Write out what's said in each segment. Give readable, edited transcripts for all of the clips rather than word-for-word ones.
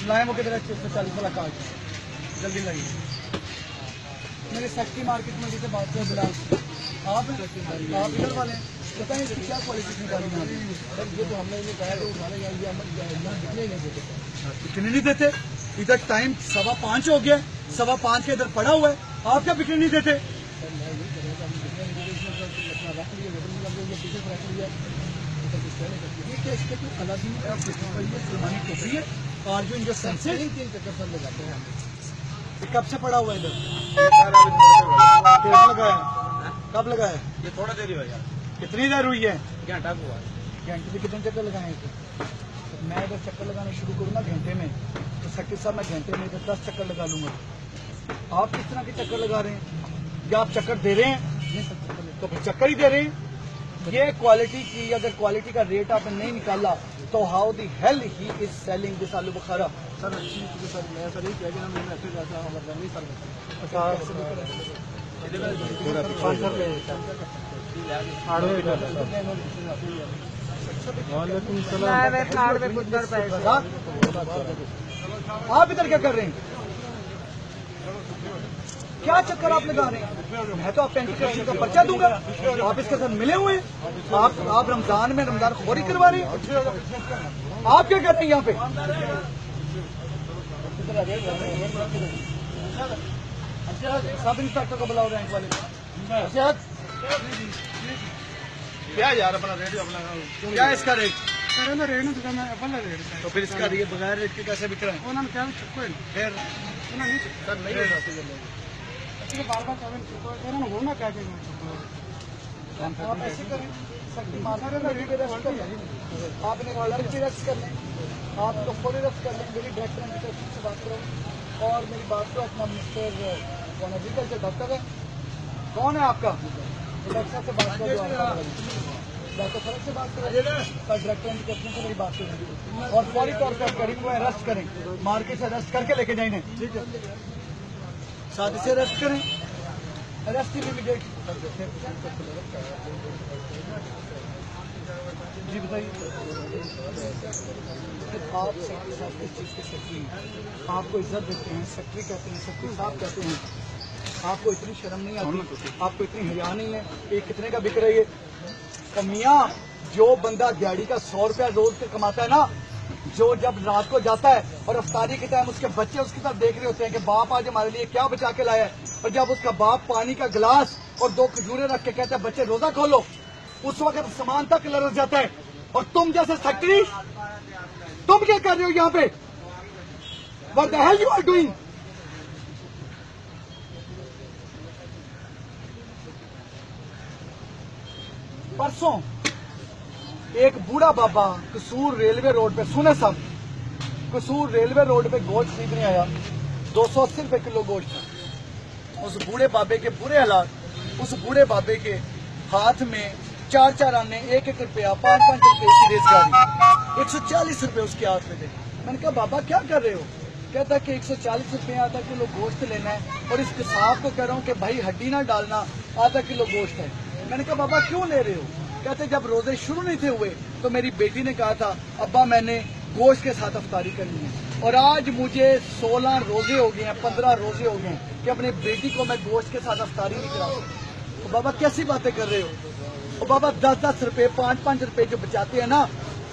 लाए वो किधर 140 वाला कार्ड जल्दी लाइए। मेरे सेक्टी मार्केट में से बात करें बिलाल, आप इधर वाले बताएं इसकी क्या क्वालिटी निकाली यहाँ सर? ये तो हमने इन्हें कहा कि उठाने यहाँ दिखने नहीं देते। बिकने नहीं देते? इधर टाइम 5:15 हो गया, 5:15 के इधर पड़ा हुआ है, आप क्या बिकने नहीं देते? इसके तो अलग ही सलमानी टोपी है और जो इनके सेंसेस 3 चक्कर सर लगाते हैं। कब से पड़ा हुआ इधर? लगाया कब लगाया? ये थोड़ा देर हुआ यार। कितनी देर हुई है? घंटा हुआ। घंटे में कितने चक्कर लगाए? मैं अगर चक्कर लगाना शुरू करूँगा घंटे में तो सेक्रेटरी साहब मैं घंटे में इधर 10 चक्कर लगा लूंगा। आप किस तरह के चक्कर लगा रहे हैं? क्या आप चक्कर दे रहे हैं? तो फिर चक्कर ही दे रहे हैं। ये क्वालिटी की अगर क्वालिटी का रेट आपने नहीं निकाला तो how the hello he is selling this आलू बुखारा? सर अच्छी सर मैं सर नहीं किया मैंने अच्छे जाता हूँ नहीं सर आप इधर क्या कर रहे हैं? क्या चक्कर आप लगा रहे हैं? मैं तो आप एंटी करप्शन का पर्चा दूंगा। आप इसके साथ मिले हुए हैं। आप रमजान में रमजान खोरी करवा रहे हैं। आप क्या कर रहे हैं यहाँ पे? सब इंस्पेक्टर को बुलाओ रैंक वाले। क्या यार अपना रेट अपना क्या है इसका रेट? तो फिर इसका ये बगैर रेट के कैसे बिक रहे हैं? फिर सर नहीं बार-बार होना क्या आप ऐसे करें आपने कलर भी रक्स कर लें, आप तो फुल रक्स कर लें। मेरी डायरेक्टर से बात करो और मेरी बात को अपना मिस्टर कौन एग्रीकल्चर डॉक्टर है, कौन है आपका? डॉक्टर से बात करो, डॉक्टर फर्क से बात करो, डायरेक्टर एजुकेशन से मेरी बात करें और फौरी तौर पर गरीब को अरेस्ट करें, मार्केट से अरेस्ट करके लेके जाएंगे। साथ से अरेस्ट करें, अरेस्ट इमीडिएट। जी बताइए। आप सेक्रेटरी साहब किस चीज़ के सेक्रेटरी हैं? आपको इज्जत देते हैं, सेक्रेटरी कहते हैं, सेक्रेटरी साहब कहते हैं। आपको इतनी शर्म नहीं आती, आपको इतनी हया नहीं है। ये कितने का बिक रही है? तो मियाँ जो बंदा दिहाड़ी का 100 रुपया रोज के कमाता है ना, जो जब रात को जाता है और अफ्तारी के टाइम उसके बच्चे उसकी तरफ देख रहे होते हैं कि बाप आज हमारे लिए क्या बचा के लाया है, और जब उसका बाप पानी का गिलास और 2 खजूरें रख के कहता है बच्चे रोजा खोलो, उस वक्त सामान तक लरस जाता है। और तुम जैसे सेक्रेटरी तुम क्या कर रहे हो यहाँ पे? What the hell you are doing? परसों एक बूढ़ा बाबा कसूर रेलवे रोड पे, सुने सब, कसूर रेलवे रोड पे गोश्त खरीदने आया, 280 रुपए किलो गोश्त था। उस बूढ़े बाबे के बुरे हालात, उस बूढ़े बाबे के हाथ में 4-4 आने, 1-1 रुपया, 5-5 रुपये की रेसगाड़ी, 140 रुपए उसके हाथ में थे। मैंने कहा बाबा क्या कर रहे हो? कहता कि 140 रुपये आधा किलो गोश्त लेना है और इस किसाब को कह रहा हूँ कि भाई हड्डी ना डालना, आधा किलो गोश्त है। मैंने कहा बाबा क्यों ले रहे हो? कहते जब रोजे शुरू नहीं थे हुए तो मेरी बेटी ने कहा था अब्बा मैंने गोश्त के साथ अफ्तारी करनी है, और आज मुझे 16 रोजे हो गए हैं, 15 रोजे हो गए हैं कि अपनी बेटी को मैं गोश्त के साथ अफ्तारी नहीं करा सकता। तो बाबा कैसी बातें कर रहे हो? और बाबा 10-10 रुपए, 5-5 रुपए जो बचाते हैं ना,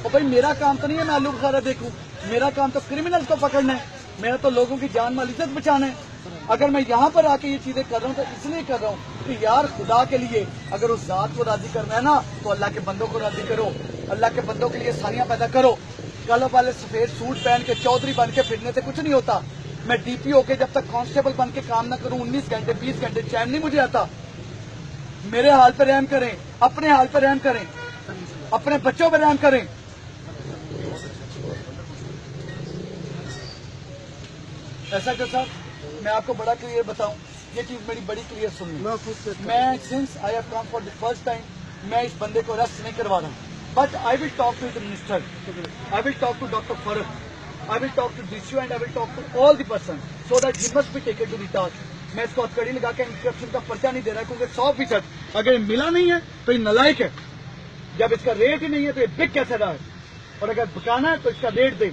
और भाई मेरा काम तो नहीं है मैं आलू बुखारा देखूं, मेरा काम तो क्रिमिनल को पकड़ना है, मेरा तो लोगों की जान माल इज्जत बचाना है। अगर मैं यहाँ पर आके ये चीजें कर रहा हूँ तो इसलिए कर रहा हूँ कि यार खुदा के लिए अगर उस जात को राजी करना है ना तो अल्लाह के बंदों को राजी करो, अल्लाह के बंदों के लिए सारियां पैदा करो। कल वाले सफेद सूट पहन के चौधरी बन के फिरने से कुछ नहीं होता। मैं डीपी होके जब तक कांस्टेबल बन के काम न करूँ 19 घंटे 20 घंटे चैन नहीं मुझे आता। मेरे हाल पर रहम करें, अपने हाल पर रहम करें, अपने बच्चों पर रहम करें। ऐसा कर साहब मैं आपको बड़ा क्लियर बताऊं, ये चीज मेरी बड़ी क्लियर सुन ली। मैं since I have come for the first time मैं इस बंदे को अरेस्ट नहीं करवा रहा हूँ, but I will talk to the minister, I will talk to doctor Farooq, I will talk to DCO and I will talk to all the person so that he must be taken to the task. मैं इसको हथकड़ी लगा के instruction का पर्चा नहीं दे रहा क्योंकि 100% अगर ये मिला नहीं है तो ये नलायक है। जब इसका रेट ही नहीं है तो ये बिक कैसे रहा है, और अगर बिकाना है तो इसका रेट दे।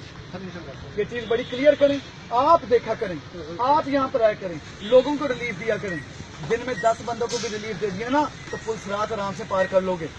ये चीज बड़ी क्लियर करें, आप देखा करें, आप यहाँ पर आया करें, लोगों को रिलीफ दिया करें। दिन में 10 बंदों को भी रिलीफ दे दिया ना तो पुलिस रात आराम से पार कर लोगे।